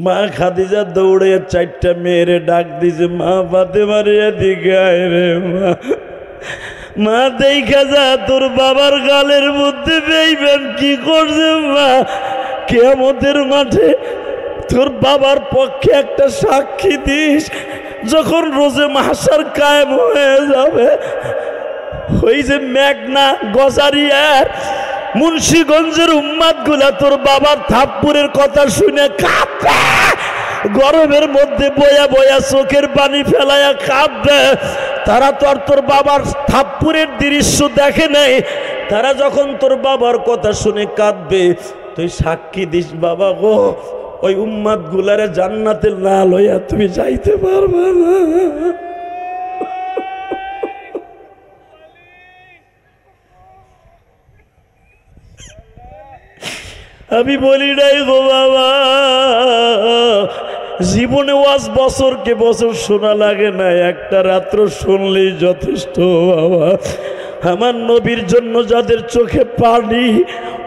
মা খাদিজা দৌড়ে 4টা মেয়েরে ডাক দিছে, মা ফাতেমার এদিকে আয় রে মা। মা দেখা যা তোর বাবার গালের মধ্যে বেইমান কি করছে মা। কিয়ামতের মাঠে তোর বাবার পক্ষে একটা সাক্ষী দিস, যখন রোজে মাহশার কায়েম হয়ে যাবে। ওই যে মেঘনা গজারিয়ার মুন্সিগঞ্জের উম্মাদ গুলা তোর বাবার থাপ্পুরের কথা শুনে কাঁদবে, গরমের মধ্যে বয়া বয়া চোখের পানি ফেলায়া কাঁদবে। তারা তো আর তোর বাবার থাপ্পুরের দৃশ্য দেখে নাই, তারা যখন তোর বাবার কথা শুনে কাঁদবে, তুই সাক্ষী দিস বাবা গো, ওই উম্মাদ গুলারে জান্নাতে না লইয়া তুমি যাইতে পারবে না। আমি বলি নাই গো বাবা, জীবনে ওয়াজ বছরকে বছর শোনা লাগে না, একটা রাত্র শুনলেই যথেষ্ট বাবা। আমার নবীর জন্য যাদের চোখে পানি,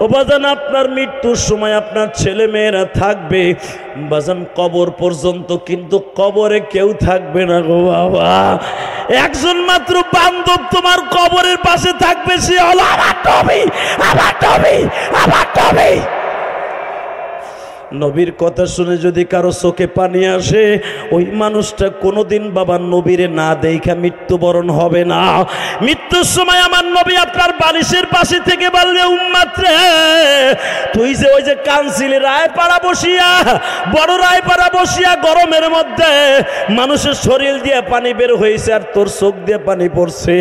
ও বাজান আপনার মৃত্যুর সময় আপনার ছেলে মেয়েরা থাকবে বাজান কবর পর্যন্ত, কিন্তু কবরে কেউ থাকবে না গো বাবা। একজন মাত্র বান্ধব তোমার কবরের পাশে থাকবে, সে হলো আমার নবী, আমার নবী, আমার নবী। নবীর কথা শুনে যদি কারো চোখে পানি আসে, ওই মানুষটা কোনোদিন বাবা নবীরে না দেখা মৃত্যুবরণ হবে না। মৃত্যুর সময় আমার নবী আপনার বালিশের পাশে থেকে বললে, উম্মত রে তুই যে ওই যে কানসিলে রায়পাড়া বসিয়া, বড় রায়পাড়া বসিয়া গরমের মধ্যে মানুষের শরীর দিয়ে পানি বের হয়েছে আর তোর চোখ দিয়ে পানি পড়ছে,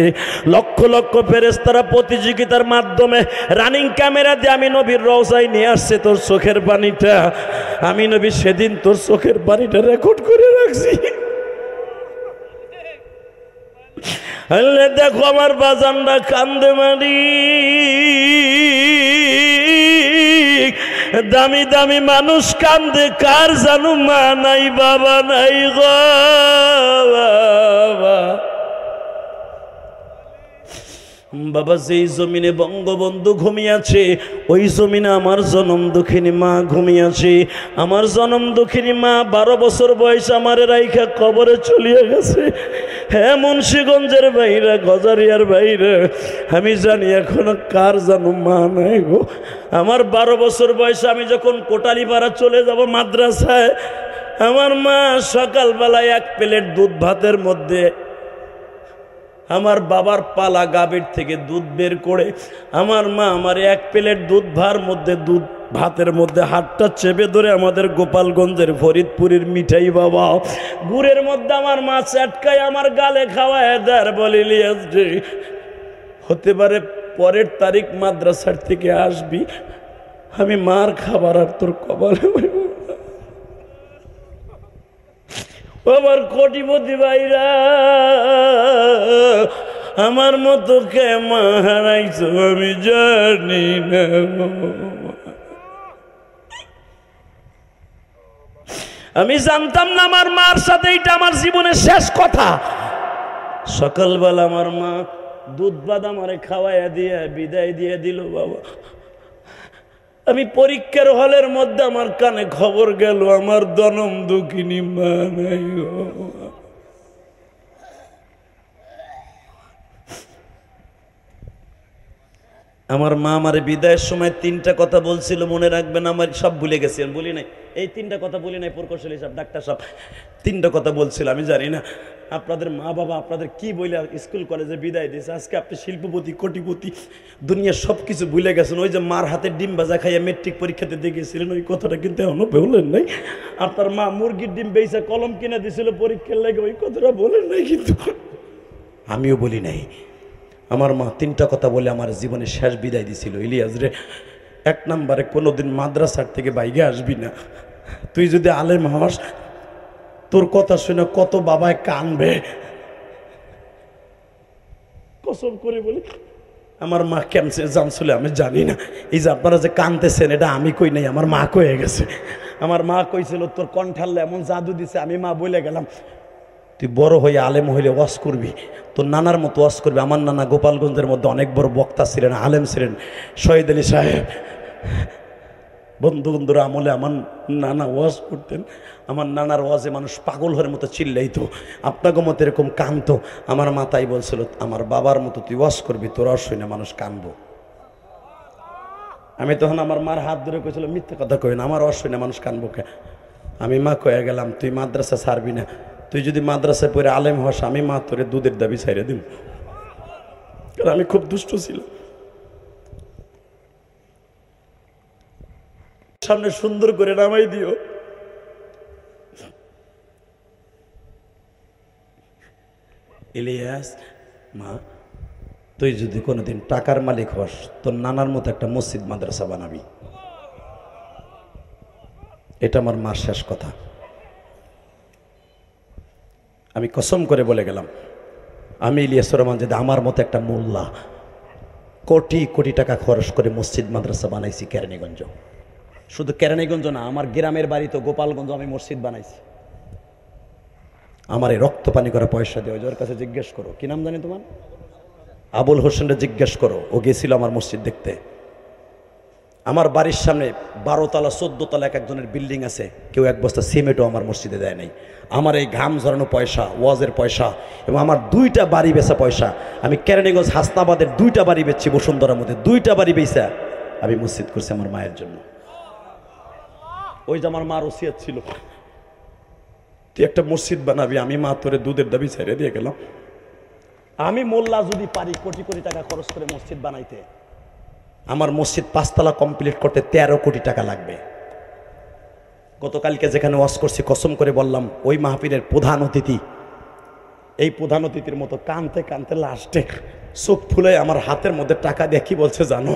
লক্ষ লক্ষ ফেরেশতারা প্রতিযোগিতার মাধ্যমে রানিং ক্যামেরা দিয়ে আমি নবীর রওজায় নিয়ে আসছে তোর চোখের পানিটা। আমি নবী সেদিন তোর চোখের পানিটা রেকর্ড করে রাখছি। দেখো আমার বাজানরা কান্দে মারি, দামি দামি মানুষ কান্দে, কার জানু মা নাই বাবা নাই গো বাবা। বাবা যেই জমিনে বঙ্গবন্ধু ঘুমিয়েছে, ওই জমিনে আমার জনম দুঃখিনী মা ঘুমিয়েছে। আমার জনম দুঃখিনী মা 12 বছর বয়স আমার রাইখা কবরে চলিয়ে গেছে। হ্যাঁ মুন্সিগঞ্জের বাইরে, গজারিয়ার বাইরে, আমি জানি এখনো কার জানো মা নাই গো। আমার 12 বছর বয়সে আমি যখন কোটালীপাড়া চলে যাব মাদ্রাসায়, আমার মা সকালবেলায় 1 প্লেট দুধ ভাতের মধ্যে আমার বাবার পালা গাভীর থেকে দুধ বের করে আমার মা আমার 1 প্লেট দুধ ভাতের মধ্যে হাতটা চেপে ধরে আমাদের গোপালগঞ্জের ফরিদপুরের মিঠাই বাবা গুড়ের মধ্যে আমার মা চাটকায় আমার গালে খাওয়ায় দেয়, বলে লিয়াছে হতে পারে পরের তারিখ মাদ্রাসার থেকে আসবি, আমি মার খাবার আর তোর কপালে। আমার কোটিপতি ভাইরা, আমার মতো কে মা হারাইছো আমি জানি না। আমি জানতাম না আমার মার সাথে এটা আমার জীবনের শেষ কথা। সকালবেলা আমার মা দুধ ভাত আমারে খাওয়াইয়া দিয়ে বিদায় দিয়ে দিল বাবা। আমি পরীক্ষার হলের মধ্যে আমার কানে খবর গেল আমার জনম দুঃখিনী মা নাই গো। আমার মা আমারে বিদায়ের সময় 3টা কথা বলছিল, মনে রাখবেন, আমার সব ভুলে গেছি, আমি বলি নাই এই 3টা কথা বলি নাই। প্রকৌশলী সাহেব, ডাক্তার সাহেব 3টা কথা বলছিল, আমি জানি না আপনাদের মা বাবা আপনাদের কি বলে স্কুল কলেজে বিদায় দিয়েছে। আজকে আপনি শিল্পপতি কোটিপতি দুনিয়ার সব কিছু ভুলে গেছেন। ওই যে মার হাতে ডিম ভাজা খাইয়া মেট্রিক পরীক্ষাতে দেখেছিলেন, ওই কথাটা কিন্তু এখনো বলেন নাই। আপনার মা মুরগির ডিম বেচা কলম কিনে দিয়েছিল পরীক্ষার লাগে, ওই কথাটা বলেন নাই, কিন্তু আমিও বলি নাই। আমার মা 3টা কথা বলে আমার জীবনে শেষ বিদায় দিছিল। ইলিয়াস রে, 1 নম্বরে কোনোদিন মাদ্রাসার থেকে বাইরে আসবি না, তুই যদি আলেম হস তোর কথা শুনে কত বাবায় কানবে, কসম করে বলি। আমার মা কেমন জানছিল আমি জানি না। এই যে আপনারা যে কানতেছেন এটা আমি কই নাই, আমার মা কয়ে গেছে। আমার মা কইছিল তোর কণ্ঠালে এমন জাদু দিছে, আমি মা বলে গেলাম তুই বড় হয়ে আলেম হইলে ওয়াজ করবি, তোর নানার মতো ওয়াজ করবি। আমার নানা গোপালগঞ্জের মধ্যে অনেক বড় বক্তা ছিলেন, আলেম ছিলেন, শহীদ আলী সাহেব। বন্ধুরা আমলে আমার নানা ওয়াজ করতেন, আমার নানার ওয়াজে মানুষ পাগল হওয়ার মতো চিল্লাইতো, আপনাকে মতো এরকম কানতো। আমার মাথায় বলছিল আমার বাবার মতো তুই ওয়াজ করবি, তোর ওয়াজ শুনে মানুষ কানবো। আমি তখন আমার মার হাত ধরে কইছিল মিথ্যে কথা কই না, আমার ওয়াজ শুনে মানুষ কানবো কে? আমি মা কয়ে গেলাম তুই মাদ্রাসা ছাড়বি না, তুই যদি মাদ্রাসায় পড়ে আলেম হস আমি মা তোরে দুধের দাবি ছাইড়ে দিব। কারণ আমি খুব দুষ্ট ছিল। সামনে সুন্দর করে নামাই দিও। ইলিয়াস মা তুই যদি কোনোদিন টাকার মালিক হস তোর নানার মতো একটা মসজিদ মাদ্রাসা বানাবি। এটা আমার মার শেষ কথা। আমি কসম করে বলে গেলাম আমি ইলিয়াসুর রহমান যদি আমার মতো একটা মোল্লা কোটি কোটি টাকা খরচ করে মসজিদ মাদ্রাসা বানাইছি কেরানীগঞ্জ, শুধু কেরানীগঞ্জ না আমার গ্রামের বাড়ি তো গোপালগঞ্জ আমি মসজিদ বানাইছি। আমার এই রক্ত পানি করা পয়সা দিয়ে ওর কাছে জিজ্ঞেস করো, কি নাম জানি তোমার, আবুল হোসেনরা জিজ্ঞেস করো, ও গেছিল আমার মসজিদ দেখতে। আমার বাড়ির সামনে 12 তলা 14 তলা এক একজনের বিল্ডিং আছে, কেউ এক বস্তা সিমেন্টও আমার মসজিদে দেয় নাই। আমার এই ঘাম ঝরানো পয়সা, ওয়াজের পয়সা এবং আমার 2টা বাড়ি বেচা পয়সা, আমি কেরানীগঞ্জ হাসনাবাদের 2টা বাড়ি বেচছি, বসুন্ধরার মধ্যে 2টা বাড়ি বেচা আমি মসজিদ করছি আমার মায়ের জন্য। ওই যে আমার মার ওসিয়ত ছিল তুই একটা মসজিদ বানাবি, আমি মা তোরে দুধের দাবি ছেড়ে দিয়ে গেলাম। আমি মোল্লা যদি পারি কোটি কোটি টাকা খরচ করে মসজিদ বানাইতে, আমার মসজিদ 5 তলা কমপ্লিট করতে 13 কোটি টাকা লাগবে। গতকালকে যেখানে ওয়াজ করছি কসম করে বললাম ওই মাহফিলের প্রধান অতিথি এই প্রধান অতিথির মতো কানতে কানতে লাস্টে চোখ ফুলে আমার হাতের মধ্যে টাকা দিয়ে কি বলছে জানো,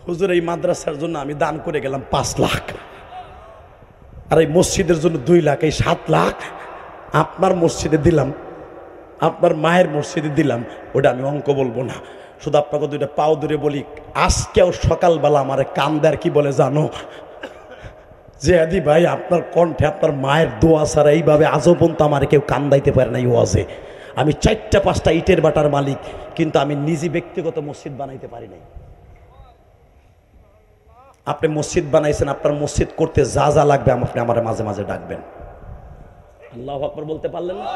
হুজুর এই মাদ্রাসার জন্য আমি দান করে গেলাম 5 লাখ, আর এই মসজিদের জন্য 2 লাখ, এই 7 লাখ আপনার মসজিদে দিলাম, আপনার মায়ের মসজিদে দিলাম। ওটা আমি অঙ্ক বলবো না, শুধু আপনাকে 2টা পাও ধরে বলি, আজকেও সকালবেলা আমার কান্দার কি বলে জানো, যে আদি ভাই আপনার কণ্ঠে আপনার মায়ের দোয়া ছাড়া এইভাবে আজও পর্যন্ত আমার কেউ কান্দাইতে পারে না। এই ওয়াজে আমি 4টা 5টা ইটের বাটার মালিক, কিন্তু আমি নিজে ব্যক্তিগত মসজিদ বানাইতে পারি নাই। আপনি মসজিদ বানাইছেন, আপনার মসজিদ করতে যা যা লাগবে আপনি আমার মাঝে মাঝে ডাকবেন। আল্লাহু আকবার বলতে পারলেন না?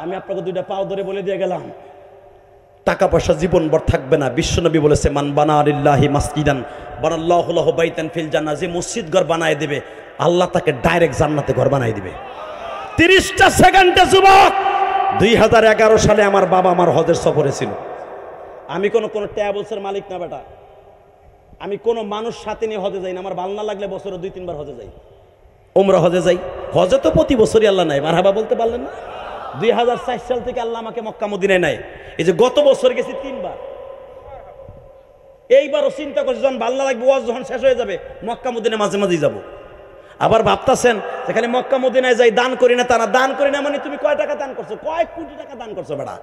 আমি আপনাকে 2টা পাও ধরে বলে দিয়ে গেলাম টাকা পয়সা জীবনভর থাকবে না। বিশ্বনবী বলেছে মান বানা লিল্লাহি মাসজিদান বানাল্লাহু লাহু বাইতান ফিল জান্নাহ, যে মসজিদ ঘর বানায় দেবে আল্লাহ তাকে ডাইরেক্ট জান্নাতে ঘর বানায় দিবে। 30টা সেকেন্ডে যুবক 2011 সালে আমার বাবা আমার হজের সফরে ছিল। আমি কোনো ট্রাভেলসের মালিক না বেটা, আমি কোনো মানুষ সাথে নিয়ে হজে যাই না। আমার ভালো না লাগলে বছরে 2-3 বার হজে যাই, ওমরা হজে যাই। হজে তো প্রতি বছরই আল্লাহ নাই, মারহাবা বলতে পারলেন না? 2004 সাল থেকে আল্লাহ আমাকে মক্কা মদিনায় নাই। এই যে গত বছর গেছি 3 বার, এইবারও চিন্তা করছি যখন ভালো লাগবে ওয়াজ যখন শেষ হয়ে যাবে মক্কা মদিনায় মাঝে মাঝেই যাব। আবার ভাবতেছেন যেখানে মক্কা মদিনায় যাই দান করি না, তারা দান করি না মানে তুমি কয় টাকা দান করছো, কয় কোটি টাকা দান করছো বেটা।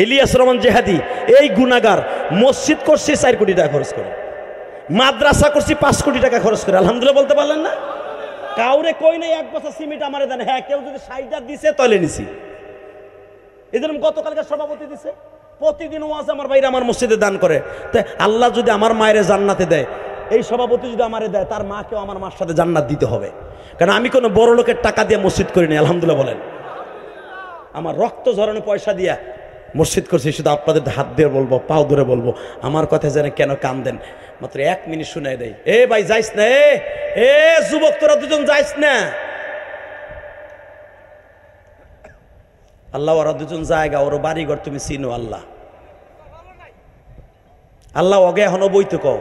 ইলিয়াস রহমান জেহাদি এই গুনাহগার মসজিদ করছি 4 কোটি টাকা খরচ করে, মাদ্রাসা করছি 5 কোটি টাকা খরচ করে। আলহামদুলিল্লাহ বলতে পারলেন না? কাউরে কই নাই 1 বছর সিমেন্ট আমারে দেন, হ্যাঁ কেউ যদি 60টা দিছে তলে নিছি। এদের গতকালকে সভাপতি দিছে, প্রতিদিন ওয়াজ আমার ভাইরা আমার মসজিদে দান করে। তাই আল্লাহ যদি আমার মায়ের জান্নাতে দেয়, এই সভাপতি যদি আমারে দেয়, তার মাকেও আমার মার সাথে জান্নাত দিতে হবে। কারণ আমি কোনো বড় লোকের টাকা দিয়ে মসজিদ করিনি। আলহামদুলিল্লাহ বলেন। আমার রক্ত ঝরানো পয়সা দিয়া মসজিদ করছি। শুধু আপনাদের হাত দিয়ে বলবো, পাও ধরে বলবো, আমার কথা জানে কেন কান দেন, মাত্র 1 মিনিট শুনাই দেয়। এ ভাই যাইস না, এ যুবক তোরা দুজন যাইস না। আল্লাহ ওরা দুজন জায়গা, ওর বাড়িঘর তুমি চিনো। আল্লাহ আল্লাহ অগে এখনো বইতে কও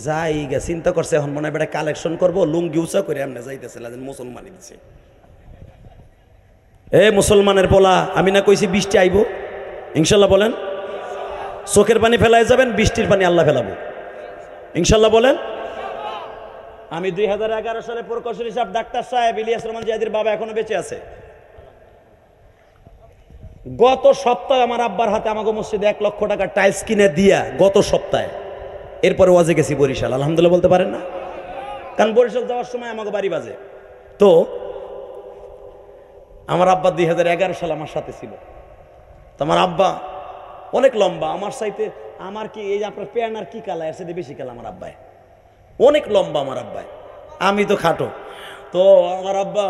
যাই গে চিন্তা করছে, এখন মনে হয় বেটা কালেকশন করবো, লুঙ্গি উঁচা করে এমনি যাইতেছে মুসলমানই দিছে। এ মুসলমানের পোলা, আমি না কইছি বৃষ্টি আইব ইনশাল্লাহ বলেন, চোখের পানি ফেলাই যাবেন, বৃষ্টির পানি আল্লাহ ফেলাবো ইনশাল্লাহ বলেন। আমি 2011 সালে প্রকৌশলী সাহেব ডাক্তার সাহেব ইলিয়াস রহমান জিয়াদির বাবা এখনো বেঁচে আছে। গত সপ্তাহে আমার আব্বার হাতে আমাকে মসজিদে 1 লক্ষ টাকা টাইলস কিনে দিয়া গত সপ্তাহে, এরপরে ওয়াজে গেছি বরিশাল। আলহামদুলিল্লাহ বলতে পারেন না? কারণ বরিশাল যাওয়ার সময় আমাকে বাড়ি বাজে। তো আমার আব্বা 2011 সালে আমার সাথে ছিল। তো আমার আব্বা অনেক লম্বা, আমার চাইতে আমার কি এই যে আপনার প্যান আর কি কালা, এর সাথে বেশি কালা আমার আব্বাই, অনেক লম্বা আমার আব্বাই, আমি তো খাটো। তো আমার আব্বা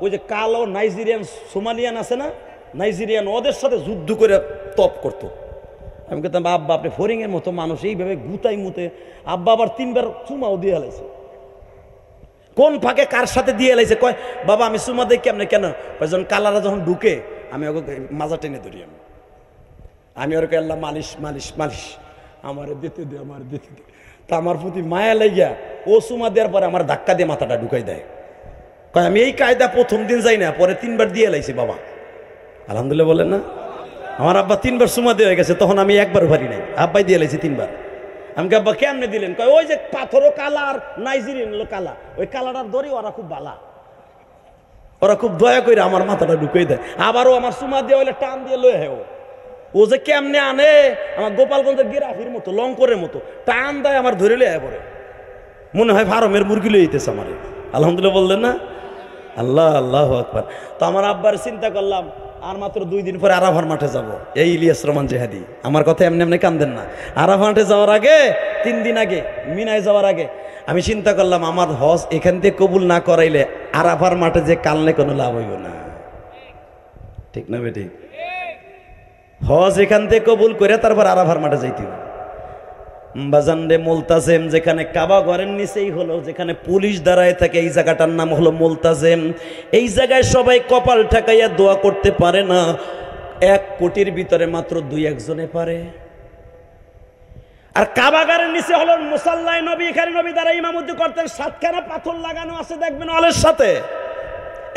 ওই যে কালো নাইজেরিয়ান সোমালিয়ান আছে না, নাইজেরিয়ান, ওদের সাথে যুদ্ধ করে তপ করতো। আমি বলতাম আব্বা আপনি ফরিংয়ের মতো মানুষ, এইভাবে গুতাই মুতে। আব্বা আবার 3 বার চুমাও দিয়ে হেলাইছে, কোন ফাঁকে কার সাথে দিয়ে হেলাইছে। কয় বাবা আমি চুমা দিই কেমনে, কেন যখন কালারা যখন ঢুকে আমি ওকে মাজা টেনে ধরি, আমি ওর আল্লাহ মালিশ মালিশ মালিশ আমার দিতে দে, আমার দিতে দে। তা আমার প্রতি মায়া লাগিয়া ও চুমা দেওয়ার পরে আমার ধাক্কা দিয়ে মাথাটা ঢুকাই দেয়। কয় আমি এই কায়দা প্রথম দিন যাই না, পরে 3 বার দিয়ে লাইছি বাবা। আলহামদুলিল্লাহ বলেন না। আমার আব্বা 3 বার চুমা দিয়ে গেছে, তখন আমি একবারও পারি নাই, আব্বাই দিয়ে লাইছি 3 বার। আমি আব্বা কেমনে দিলেন? কয় ওই যে পাথরও কালা আর নাইজেরিয়ান কালা, ওই কালাটার দড়ি ওরা খুব বালা, ওরা খুব দয়া করে আমার মাথাটা ঢুকাই দেয়। আবারও আমার চুমা দিয়ে হইলে টান দিয়ে লয়ে হেও, ও যে কেমনে আনে আমার গোপালগঞ্জের গিরাফির মতো লঙ্করের মতো টান দেয়, আমার ধরে লয়ে পরে মনে হয় ফার্মের মুরগি লয়ে যেতেছে আমার। আলহামদুলিল্লাহ বললেন না। আল্লাহ আল্লাহু আকবার। তো আমার আব্বার চিন্তা করলাম আর মাত্র 2 দিন পরে আরাফার মাঠে যাব। এই ইলিয়াস রহমান জেহাদি আমার কথা এমনি এমনি কান্দেন না। আরাফার মাঠে যাওয়ার আগে 3 দিন আগে মিনায় যাওয়ার আগে আমি চিন্তা করলাম আমার হজ এখান থেকে কবুল না করাইলে আরাফার মাঠে যে কালনে কোনো লাভ হইব না। ঠিক না বেটি? হজ এখান থেকে কবুল করে তারপর আরাফার মাঠে যাইতে হবে। বাজানরে মুলতাজেম, যেখানে কাবা ঘরের নিচেই হলো, যেখানে পুলিশ দাঁড়ায় থাকে, এই জায়গাটার নাম হলো মুলতাজেম। এই জায়গায় সবাই কপাল ঠেকাইয়া দোয়া করতে পারে না, 1 কোটির ভিতরে মাত্র 2-1 জনে পারে। আর কাবা ঘরের নিচে হলো মুসাল্লায়ে নবী, এখানে নবী দ্বারা ইমামতি করতেন, 7খানা পাথর লাগানো আছে দেখবেন ওয়ালের সাথে।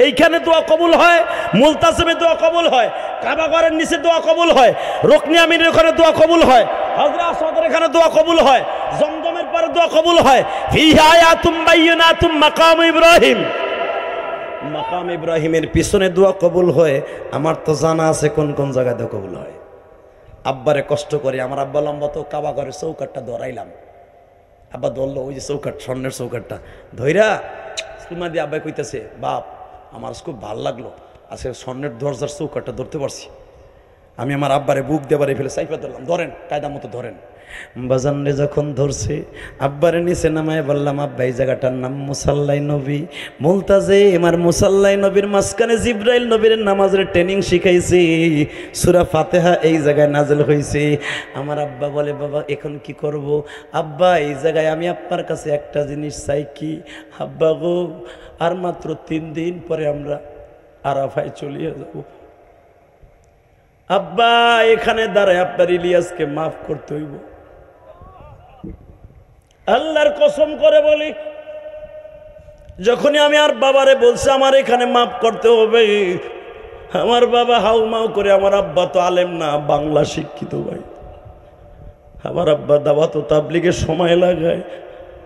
এইখানে দোয়া কবুল হয়, মুলতাজিমে দোয়া কবুল হয়, কাবা ঘরের নিচে দোয়া কবুল হয়, রুকনে আমিনের ওখানে দোয়া কবুল হয়, হযরত আসওয়াদের এখানে দোয়া কবুল হয়, জমজমের পরে দোয়া কবুল হয়। ফিহা আয়াতুম বাইয়িনাতুম মাকাম ইব্রাহিম, মাকাম ইব্রাহিমের পিছনে দোয়া কবুল হয়। আমার তো জানা আছে কোন কোন জায়গায় দোয়া কবুল হয়। আব্বারে কষ্ট করে, আমার আব্বা লম্বা তো কাবা ঘরের চৌকাটটা ধরাইলাম, আব্বা ধরলো ওই যে চৌকাট, স্বর্ণের চৌকাটটা ধইরা সুমা দিয়ে আব্বাই কইতেছে বাপ আমার খুব ভালো লাগলো, আজকে স্বর্ণের দরজার চৌকাটটা ধরতে পারছি। আমি আমার আব্বারে বুক দেবারে ফেলে সাইফা ধরলাম, ধরেন কায়দা মতো ধরেন। বাজানরে যখন ধরছে আব্বারে নিচে নামায় বললাম আব্বা এই জায়গাটার নাম মুসাল্লায়ে নবী, মুলতাজে আমার মুসাল্লায়ে নবীর মাঝখানে জিব্রাইল নবীর নামাজের ট্রেনিং শিখাইছি, সূরা ফাতিহা এই জায়গায় নাযিল হয়েছে। আমার আব্বা বলে বাবা এখন কি করব? আব্বা এই জায়গায় আমি আপনার কাছে একটা জিনিস চাই। কি আব্বা গো? আর মাত্র 3 দিন পরে আমরা আরাফায় চলিয়ে যাব। আব্বা এখানে দাঁড়ায় আপনার ইলিয়াসকে মাফ করতে হইব। আল্লাহর কসম করে বলি, যখনই আমি আর বাবারে বলছি আমার এখানে মাফ করতে হবে, আমার বাবা হাউমাউ করে, আমার আব্বা তো আলেম না, বাংলা শিক্ষিত ভাই, আমার আব্বা দাওয়াত ও তাবলীগে সময় লাগায়,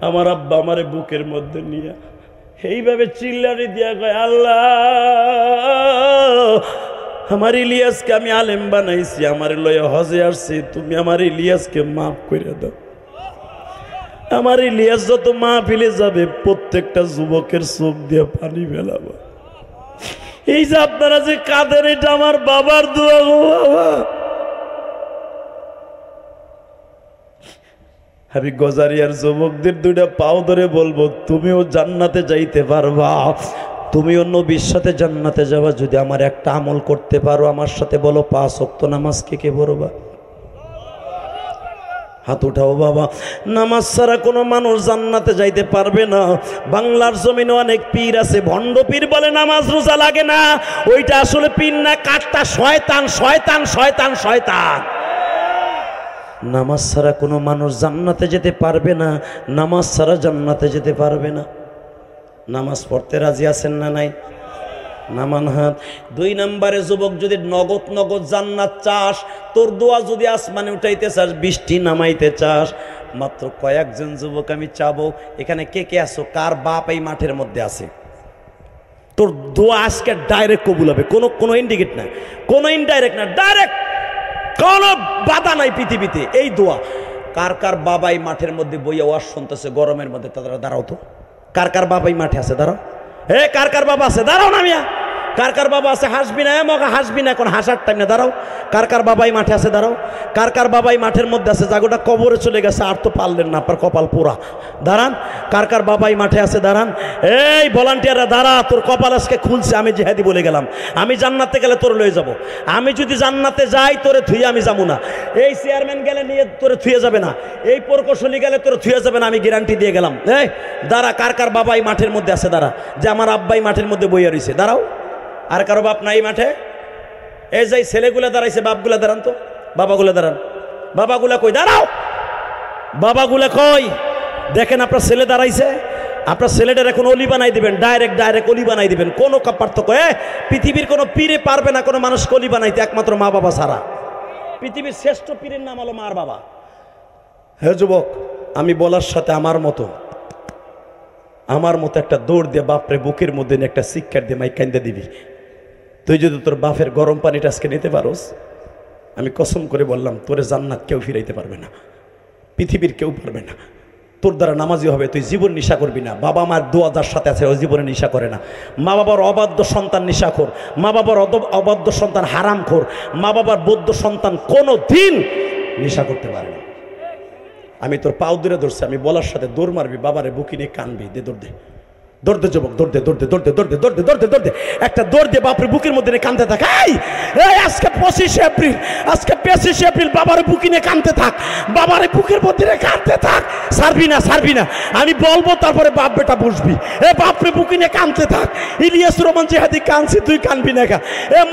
আমার আব্বা আমারে বুকের মধ্যে নিয়ে এইভাবে চিল্লানি দিয়া কয় আল্লাহ আমার ইলিয়াসকে আমি আলেম বানাইছি, আমার লয়ে হজে আসছি, তুমি আমার ইলিয়াসকে মাফ করে দাও। আমার ইলিয়াস যত মাহফিলে যাবে প্রত্যেকটা যুবকের চোখ দিয়ে পানি ফেলাবো। এই যে আপনারা যে কাঁদেন, এটা আমার বাবার দোয়া গো বাবা। আমি গজারিয়ার যুবকদের 2টা পাও ধরে বলবো তুমিও জান্নাতে যাইতে পারবা, তুমিও নবীর সাথে জান্নাতে যাবা যদি আমার একটা আমল করতে পারো। আমার সাথে বলো 5 ওয়াক্ত নামাজ কে পড়বা? হাত উঠাও বাবা। নামাজ ছাড়া কোনো মানুষ জান্নাতে যাইতে পারবে না। বাংলার জমিনে অনেক পীর আছে, ভণ্ড পীর বলে নামাজ রোজা লাগে না, ওইটা আসলে পীর না, কাটটা শয়তান, শয়তান শয়তান শয়তান। নামাজ ছাড়া কোনো মানুষ জান্নাতে যেতে পারবে না, নামাজ ছাড়া জান্নাতে যেতে পারবে না। নামাজ পড়তে রাজি আছেন না নাই? নামান হাত। 2 নম্বরে যুবক যদি নগদ নগদ জান্নাত চাস, তোর দোয়া যদি আসমানে উঠাইতে চাস, বৃষ্টি নামাইতে চাস, মাত্র কয়েকজন যুবক আমি চাবো, এখানে কে কে আছো, কার বাপ এই মাঠের মধ্যে আছে, তোর দোয়া আজকে ডাইরেক্ট কবুল হবে। কোনো ইন্ডিকেট না, কোনো ইনডাইরেক্ট না, ডাইরেক্ট, কোনো বাধা নাই পৃথিবীতে। এই দোয়া কার কার বাবাই মাঠের মধ্যে বইয়া ওয়াজ শুনতেছে গরমের মধ্যে, তারা দাঁড়াও তো। কার কার বাবাই মাঠে আছে? দাঁড়াও। কার কার বাবা আছে? দাঁড়াও না মিয়া। কার কার বাবা আছে? হাসবি না, মগা হাসবি না, এখন হাসার টাইম না, দাঁড়াও। কার কার বাবাই মাঠে আছে? দাঁড়াও। কার কার বাবাই মাঠের মধ্যে আছে? জাগোটা কবরে চলে গেছে, আর তো পারলেন না, আপনার কপাল পোড়া। দাঁড়ান। কার কার বাবাই মাঠে আছে? দাঁড়ান। এই ভলান্টিয়াররা দাঁড়া, তোর কপাল আজকে খুলছে। আমি জিহাদি বলে গেলাম, আমি জান্নাতে গেলে তোর লয়ে যাব। আমি যদি জান্নাতে যাই তোরে থুয়ে আমি যাবো না। এই চেয়ারম্যান গেলে নিয়ে তোরে থুয়ে যাবে না, এই প্রকৌশলী গেলে তোরে থুয়ে যাবে না, আমি গ্যারান্টি দিয়ে গেলাম। এই দাঁড়া, কার কার বাবাই মাঠের মধ্যে আছে? দাঁড়া। যে আমার আব্বাই মাঠের মধ্যে বইয়া রয়েছে, দাঁড়াও। আর কারো বাপ নাই মাঠে? এই যে ছেলেগুলা দাঁড়াইছে, বাপগুলা দাঁড়ান তো, বাবাগুলা দাঁড়ান। বাবাগুলা কই? দাঁড়াও। বাবাগুলা কই? দেখেন আপনার ছেলে দাঁড়াইছে, আপনার ছেলেটার এখন অলি বানাই দিবেন, ডাইরেক্ট অলি বানাই দিবেন। কোনো পার্থক্য পৃথিবীর কোনো পীরে পারবে না কোনো মানুষ অলি বানাইতে, একমাত্র মা বাবা ছাড়া। পৃথিবীর শ্রেষ্ঠ পীরের নাম হলো মার বাবা। হে যুবক, আমি বলার সাথে আমার মতো একটা দৌড় দিয়ে বাপরে বুকের মধ্যে একটা শিক্ষার দিয়ে মাই কান্দে দিবি। তুই যদি তোর বাপের গরম পানিটা আজকে নিতে পারোস, আমি কসম করে বললাম তোরে জান্নাত কেউ ফিরাইতে পারবে না, পৃথিবীর কেউ পারবে না। তোর দ্বারা নামাজি হবে, তুই জীবন নিশা করবি না। বাবা মার দোয়া যার সাথে আছে ওই জীবনে নিশা করে না। মা বাবার অবাধ্য সন্তান নিশাখোর, মা বাবার অবাধ্য সন্তান হারামখোর, মা বাবার বৌদ্ধ সন্তান কোনো দিন নিশা করতে পারে না। আমি তোর পাও দূরে ধরছি, আমি বলার সাথে দৌড় মারবি, বাবারে বুকি নিয়ে কানবি। দে দৌড় দে, দৌড় দে যুবক, দৌড় দে, দৌড় দে, দৌড় দে, দৌড় দে, দৌড় দে, দৌড় দে, দৌড় দে, একটা দৌড় দে, বাপরে বুকের মধ্যে নিয়ে কানতে থাক। এই আজকে 25 এপ্রিল, আজকে 25 এপ্রিল, বাবারে বুকি নিয়ে কানতে থাক, বাবারে বুকের মধ্যে নিয়ে কানতে থাক। ছাড়বি না, ছাড়বি না, আমি বলবো তারপরে বাপ বেটা বুঝবি। বাপরে বুকি নিয়ে কানতে থাক। ইলিয়াস রহমান জিহাদি কানছি, তুই কানবি না কা?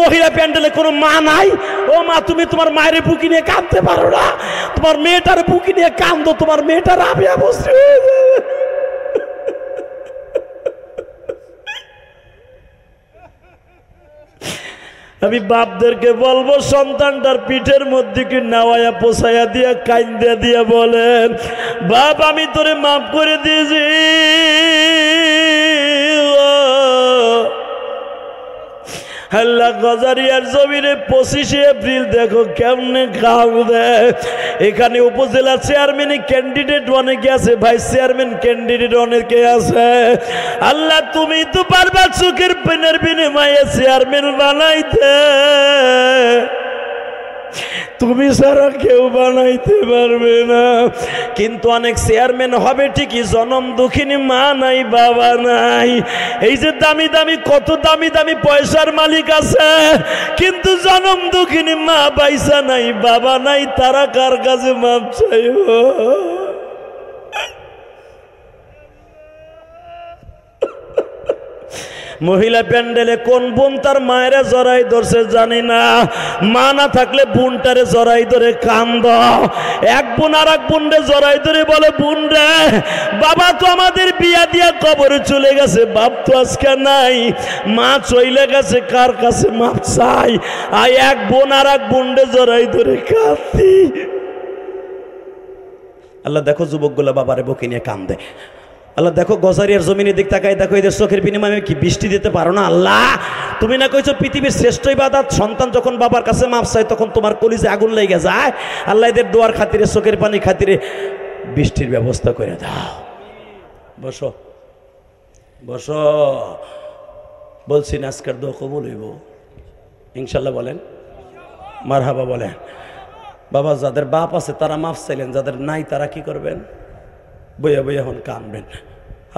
মহিলা প্যান্ডেলে কোনো মা নাই? ও মা, তুমি তোমার মায়ের বুকি নিয়ে কানতে পারো না? তোমার মেয়েটার বুকি নিয়ে কান্দো, তোমার মেয়েটার আবিয়া বসে। আমি বাপদেরকে বলবো, সন্তানটার পিঠের মধ্যে কি নাওয়ায়া পোষাইয়া দিয়া কাইন্দা দিয়া বলেন, বাপ আমি তোরে মাফ করে দিয়েছি। আল্লাহ গজারিয়ার জমিনে 25 এপ্রিল দেখো কেমনে কাঁদে। এখানে উপজেলা চেয়ারম্যান ক্যান্ডিডেট অনেকে আছে, ভাইস চেয়ারম্যান ক্যান্ডিডেট অনেকে আছে। আল্লাহ তুমি তো পারবা চোখের পেনের বিনিময়ে চেয়ারম্যান বানাইতে, তুমি ছাড়া কেউ বানাইতে পারবে না। কিন্তু অনেক চেয়ারম্যান হবে ঠিকই, জনম দুঃখিনী মা নাই, বাবা নাই। এই যে দামি দামি, কত দামি দামি পয়সার মালিক আছে, কিন্তু জনম দুঃখিনী মা পয়সা নাই, বাবা নাই, তারা কার কাছে মাপ চাইব? মহিলা প্যান্ডেলে কোন বোন তার মায়েরা জড়াই ধরছে জানি না, মা না থাকলে বোনটারে জড়াই ধরে কান্দ। এক বোন আর এক বোনরে জড়াই ধরে বলে, বোন রে বাবা তো আমাদের বিয়া দিয়া কবরে চলে গেছে, বাপ তো আজকে নাই, মা চলে গেছে, কার কাছে মাপ চাই? এক বোন আর এক বোনরে জড়াই ধরে কাঁদি। আল্লাহ দেখো যুবকগুলো বাবারে বকে নিয়ে কান্দে। আল্লাহ দেখো গজারিয়ার জমিনের দিক তাকায়, দেখো এদের চোখের বিনিময়ে কি বৃষ্টি দিতে পারো না? আল্লাহ তুমি না কইছো পৃথিবীর শ্রেষ্ঠ ইবাদত, সন্তান যখন বাবার কাছে মাপ চায় তখন তোমার কলিজে আগুন লেগে যায়। আল্লাহ এদের দোয়ার খাতিরে, চোখের পানি খাতিরে বৃষ্টির ব্যবস্থা করে দাও। বসো বসো, বলছি না আজকের দোয়া কবুল হইব ইনশাল্লাহ। বলেন মারহাবা, বলেন। বাবা যাদের বাপ আছে তারা মাপ চাইলেন, যাদের নাই তারা কি করবেন? বইয়া বইয়া এখন কানবেন।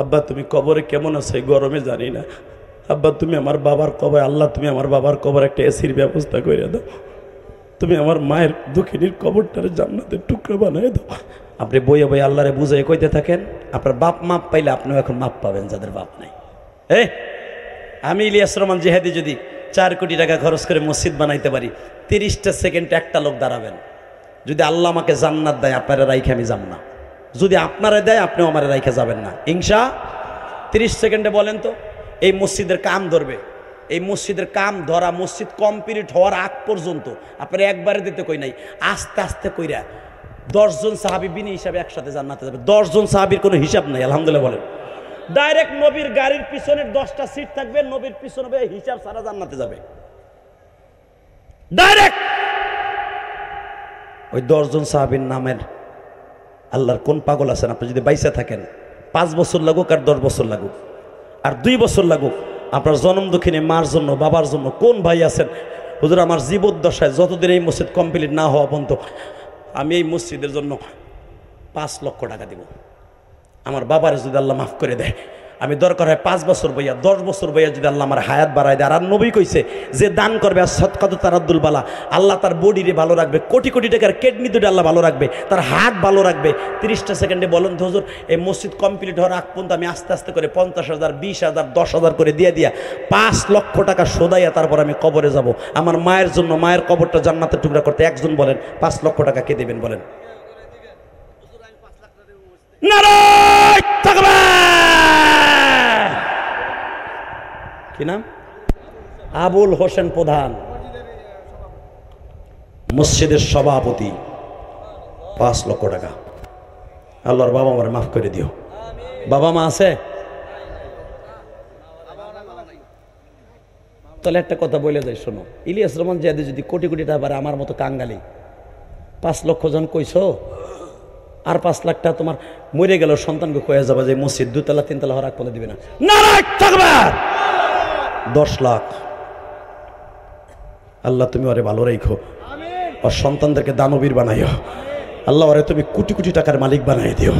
আব্বা তুমি কবরে কেমন আছো এই গরমে জানি না, আব্বা তুমি আমার বাবার কবর, আল্লাহ তুমি আমার বাবার কবর একটা এসির ব্যবস্থা করে দাও, তুমি আমার মায়ের দুঃখিনীর কবরটারে জান্নাতের টুকরো বানাই দাও। আপনি বইয়া বইয়া আল্লাহরে বুঝাই কইতে থাকেন, আপনার বাপ মাপ পাইলে আপনিও এখন মাপ পাবেন যাদের বাপ নাই। আমি ইলিয়াস রহমান জিহাদি যদি 4 কোটি টাকা খরচ করে মসজিদ বানাইতে পারি, 30টা সেকেন্ডে একটা লোক দাঁড়াবেন। যদি আল্লাহ আমাকে জান্নাত দেয়, আপনারা রাইখে আমি যাব না। যদি আপনারা দেয়, আপনিও আমার রাইখে যাবেন না ইনশা। 30 সেকেন্ডে বলেন তো, এই মসজিদের কাম ধরবে, এই মসজিদের কাম ধরা, মসজিদ কমপ্লিট হওয়ার আগ পর্যন্ত আপনারা একবারে দিতে কই নাই, আস্তে আস্তে কইরা 10 জন সাহাবী বিনি হিসাবে একসাথে জান্নাতে যাবে। 10 জন সাহাবীর কোনো হিসাব নাই, আলহামদুলিল্লাহ বলেন। ডাইরেক্ট নবীর গাড়ির পিছনে 10টা সিট থাকবে, নবীর পিছনে হিসাব সারা জান্নাতে যাবে ডাইরেক্ট। ওই 10 জন সাহাবীর নামের আল্লাহর কোন পাগল আছেন, আপনি যদি বাইসা থাকেন 5 বছর লাগুক আর 10 বছর লাগুক আর 2 বছর লাগুক, আপনার জনম দুঃখিনী মার জন্য, বাবার জন্য কোন ভাই আছেন? হুজুর আমার জীবদ্দশায় যতদিন এই মসজিদ কমপ্লিট না হওয়া পর্যন্ত আমি এই মসজিদের জন্য 5 লক্ষ টাকা দিব। আমার বাবার যদি আল্লাহ মাফ করে দেয়, আমি দরকার হয় 5 বছর বইয়া 10 বছর বইয়া যদি আল্লাহ আমার হায়াত বাড়ায় দেয়। আর নবী কইছে যে দান করবে আর সদকাতু তারাদ্দুল বালা, আল্লাহ তার বডিরে ভালো রাখবে, কোটি কোটি টাকার কিডনি দুটো আল্লাহ ভালো রাখবে, তার হার্ট ভালো রাখবে। 30টা সেকেন্ডে বলেন তো হুজুর, এই মসজিদ কমপ্লিট হওয়ার আগ পর্যন্ত আমি আস্তে আস্তে করে 50,000, 20,000, 10,000 করে দিয়া 5 লক্ষ টাকা সোদাইয়া তারপর আমি কবরে যাব। আমার মায়ের জন্য, মায়ের কবরটা জান্নাতের টুকরা করতে একজন বলেন 5 লক্ষ টাকা কে দেবেন বলেন? নারায়ে তাকবীর। কি নাম? আবুল হোসেন প্রধান, মসজিদের সভাপতি। 5 লক্ষ টাকা। আল্লাহর বাবা আমার মাফ করে দিও। বাবা মা আছে? তাহলে একটা কথা বলে যাই, শোনো, ইলিয়াস রহমান জিয়াদি যদি কোটি কোটি টাকা পারে, আমার মতো কাঙ্গালি 5 লক্ষ জন কইছো, আর 5 লাখ টাকা তোমার মরে গেল সন্তানকে কয়ে যাবে যে মসজিদ 2 তলা 3 তলা হওয়ার আগ পর্যন্ত দিবে না। নারায়ে তাকবীর। 10 লাখ। আল্লাহ তুমি ওরে ভালো রাখো, ওর সন্তানদেরকে দানবীর বানাইও। আল্লাহ ওরে তুমি কোটি কোটি টাকার মালিক বানাই দিও।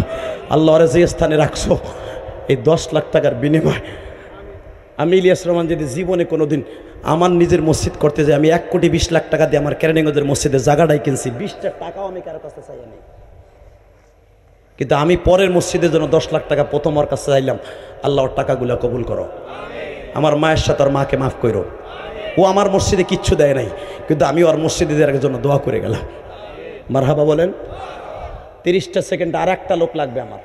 আল্লাহ ওরে যে স্থানে রাখছো, এই 10 লাখ টাকার বিনিময় আমি ইলিয়াস রহমান যদি জীবনে কোনোদিন আমার নিজের মসজিদ করতে যাই, আমি 1,20,00,000 টাকা দিয়ে আমার কেরানীগঞ্জের মসজিদের জায়গাটাই কিনছি। 20টা টাকাও আমি কারো কাছে চাই নাই, কিন্তু আমি পরের মসজিদের জন্য 10 লাখ টাকা প্রথম ওর কাছে চাইলাম। আল্লাহ ওর টাকাগুলো কবুল করো। আমার মায়ের সাথে ওর মাকে মাফ করো। ও আমার মসজিদে কিচ্ছু দেয় নাই, কিন্তু আমি ওর মসজিদে দেওয়ার জন্য দোয়া করে গেলাম। মারহাবা বলেন। 30টা সেকেন্ড আর একটা লোক লাগবে আমার।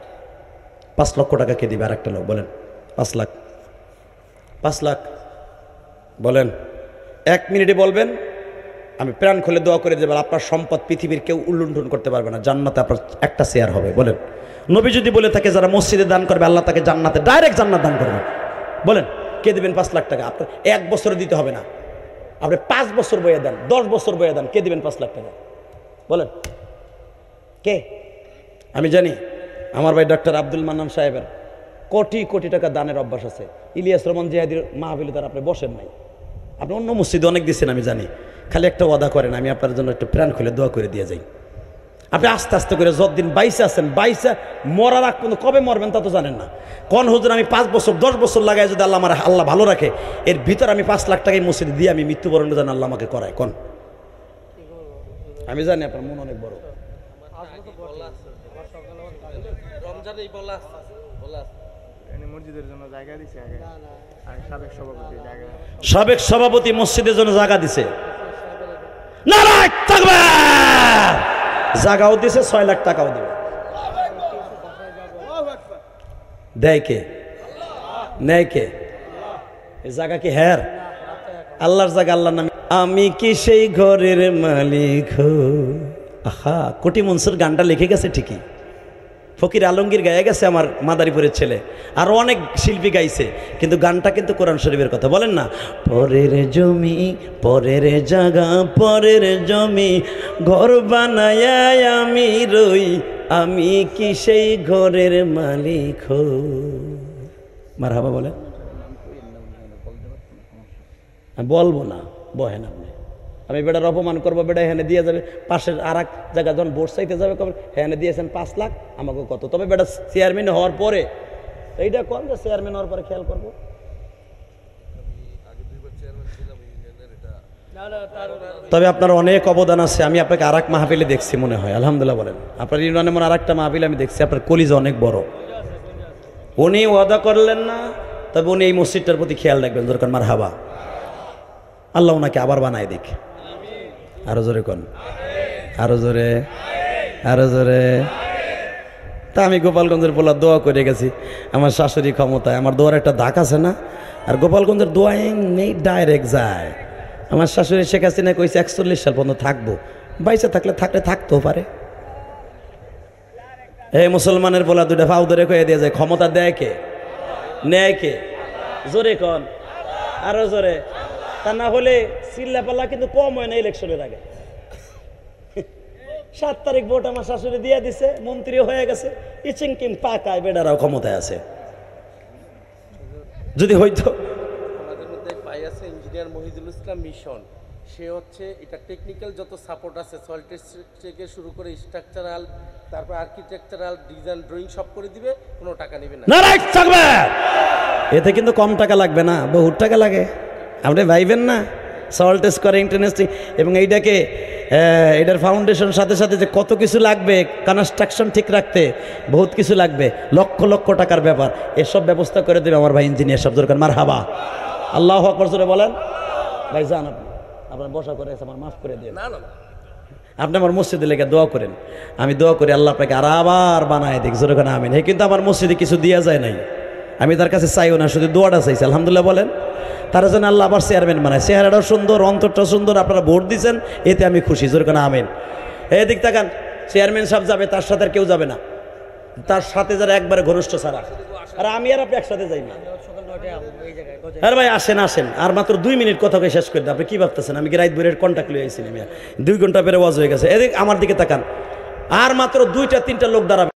5 লক্ষ টাকা কে দিবে? আর একটা লোক বলেন। 5 লাখ। 5 লাখ বলেন। 1 মিনিটে বলবেন, আমি প্রাণ খুলে দোয়া করে দেব। আপনার সম্পদ পৃথিবীর কেউ উল্লুণ্ঠন করতে পারবে না। জান্নাতে আপনার একটা শেয়ার হবে। বলেন। নবী যদি বলে থাকে যারা মসজিদে দান করবে, আল্লাহ তাকে জান্নাতে ডাইরেক্ট জান্নাত দান করবে। বলেন কে দিবেন 5 লাখ টাকা? আপনার 1 বছরে দিতে হবে না, আপনি 5 বছর বইয়ে দেন, 10 বছর বইয়ে দেন, কে দিবেন 5 লাখ টাকা? বলেন কে? আমি জানি আমার ভাই ডক্টর আব্দুল মান্নান সাহেবের কোটি কোটি টাকা দানের অভ্যাস আছে। ইলিয়াস রহমান জিয়াদির মাহফিলে তার আপনি বসেন নাই, আপনি অন্য মসজিদে অনেক দিচ্ছেন আমি জানি। খালি একটা ওয়াদা করেন, আমি আপনার জন্য একটু প্রাণ খুলে দোয়া করে দিয়ে যাই। আপনি আস্তে আস্তে করে যতদিন বাইসে আছেন, বাইসে মরার আগ পর্যন্ত, কবে মরবেন তা তো জানেন না। কোন হুজুর আমি 5 বছর 10 বছর লাগাই যদি আল্লাহ আমার আল্লাহ ভালো রাখে, এর ভিতর আমি 5 লাখ টাকায় মসজিদে দিয়ে আমি মৃত্যুবরণ জানি আল্লাহ আমাকে করায়। কোন আমি জানি আপনার মন অনেক বড়। সাবেক সভাপতি মসজিদের জন্য জায়গা দিছে। নারায়ে তাকবীর। জায়গাও দিছে, 6 লাখ টাকাও দিবে। দেয় কে? নেয় কে? এই জায়গা কি হের? আল্লাহর জায়গা, আল্লাহর নামে। আমি কি সেই ঘরের মালিক? আহা, কোটি মনসুর গানটা লিখে গেছে ঠিকই, ফকির আলমগীর গায়ে গেছে, আমার মাদারীপুরের ছেলে, আরো অনেক শিল্পী গাইছে, কিন্তু গানটা কিন্তু কোরআন শরীফের কথা। বলেন না, পরের জমি পরের জায়গা পরের জমি ঘর বানায় আমি রই, আমি কি সেই ঘরের মালিক? মারহাবা বলেন। বলবো না, বহেন আপনি। আমি বেটার অপমান করবো, বেটা এখানে দিয়ে যাবে, পাশের আর এক জায়গা যখন ভোট চাইতে যাবে কবে এখানে দিয়েছেন 5 লাখ, আমাকে কত। তবে বেটা চেয়ারম্যান হওয়ার পরে এইটা কম, যে চেয়ারম্যান হওয়ার পরে খেয়াল করবো। তবে আপনার অনেক অবদান আছে। আমি আপনাকে আর এক মাহফিলে দেখছি মনে হয়, আলহামদুলিল্লাহ বলেন। আপনার ইউনিয়নে মনে আর একটা মাহফিলে আমি দেখছি, আপনার কলিজা অনেক বড়। উনি ওয়াদা করলেন না, তবে উনি এই মসজিদটার প্রতি খেয়াল রাখবেন। দরকার মারহাবা। আল্লাহ ওনাকে আবার বানায় দেখে। আরো জোরে কোন, আরো জোরে, আরো জোরে। তা আমি গোপালগঞ্জের পোলা দোয়া করে গেছি, আমার শাশুড়ি ক্ষমতায়, আমার দোয়ার একটা ধাক আছে না, আর গোপালগঞ্জের দোয়া নেই, ডাইরেক্ট যায়। আমার শাশুড়ি শেখ হাসিনা কইছে 41 সাল পর্যন্ত থাকবো, বাইসে থাকলে থাকতেও পারে। এই মুসলমানের পোলা দুটা ফাউ ধরে কয়ে দিয়ে যায়, ক্ষমতা দেয় কে? নেয় কে? জোরে কন, আরো জোরে। তা না হলে চিল্লাপাল্লা কিন্তু কম হয় না ইলেকশনের আগে। 7 তারিখ ভোট আমার শাশুড়ি দিয়ে দিছে, মন্ত্রী হয়ে গেছে, ইচিং কিং পাকায়, বেডারাও ক্ষমতায় আছে। যদি হইতো ইঞ্জিনিয়ার মহিদুল ইসলাম মিশন, সে হচ্ছে এটা টেকনিক্যাল যত সাপোর্ট আছে সয়েল টেস্ট থেকে শুরু করে স্ট্রাকচারাল, তারপর আর্কিটেকচারাল ডিজাইন ড্রয়িং সব করে দিবে, কোনো টাকা নেবে না। নারায়ণ থাকবে। এতে কিন্তু কম টাকা লাগবে না, বহুত টাকা লাগে। আপনি ভাইবেন না সয়েল টেস্ট করে ইন্টারনেস্টিং, এবং এইটাকে এটার ফাউন্ডেশন সাথে সাথে যে কত কিছু লাগবে, কনস্ট্রাকশন ঠিক রাখতে বহুত কিছু লাগবে, লক্ষ লক্ষ টাকার ব্যাপার। এসব ব্যবস্থা করে দেবে আমার ভাই ইঞ্জিনিয়ার সব দরকার। মারহাবা, আল্লাহু আকবার জোরে বলেন। ভাই যান আপনি, আপনার বসা করে আমার মাফ করে দিয়ে। না না, আপনি আমার মসজিদে লেগে দোয়া করেন, আমি দোয়া করি আল্লাহ আপনাকে আর আবার বানায় দিক। জোরে করে আমিন। কিন্তু আমার মসজিদে কিছু দেওয়া যায় নাই, আমি তার কাছে চাইও না, শুধু দোয়াটা চাইছি। আলহামদুলিল্লাহ বলেন। তার জন্য আল্লাহ আবার চেয়ারম্যান বানায়, চেহারাটাও সুন্দর, অন্তরটাও সুন্দর, আপনারা ভোট দিচ্ছেন, এতে আমি খুশি। জোরে করে আমিন। এদিক তাকান, চেয়ারম্যান সাহেব যাবে, তার সাথে আর কেউ যাবে না, তার সাথে যারা একবারে ঘনিষ্ঠ ছাড়া। আর আমি আর আপনি একসাথে যাই না। আরে ভাই আসেন আসেন, আর মাত্র 2 মিনিট কথা শেষ করে দেন। আপনি কি ভাবতেছেন আমি কি রাত ভোরের কন্ট্যাক্ট লিয়ে আইছি? 2 ঘন্টা পেরে ওয়াজ হয়ে গেছে। এদিক আমার দিকে তাকান, আর মাত্র 2-3টা লোক দাঁড়াবে।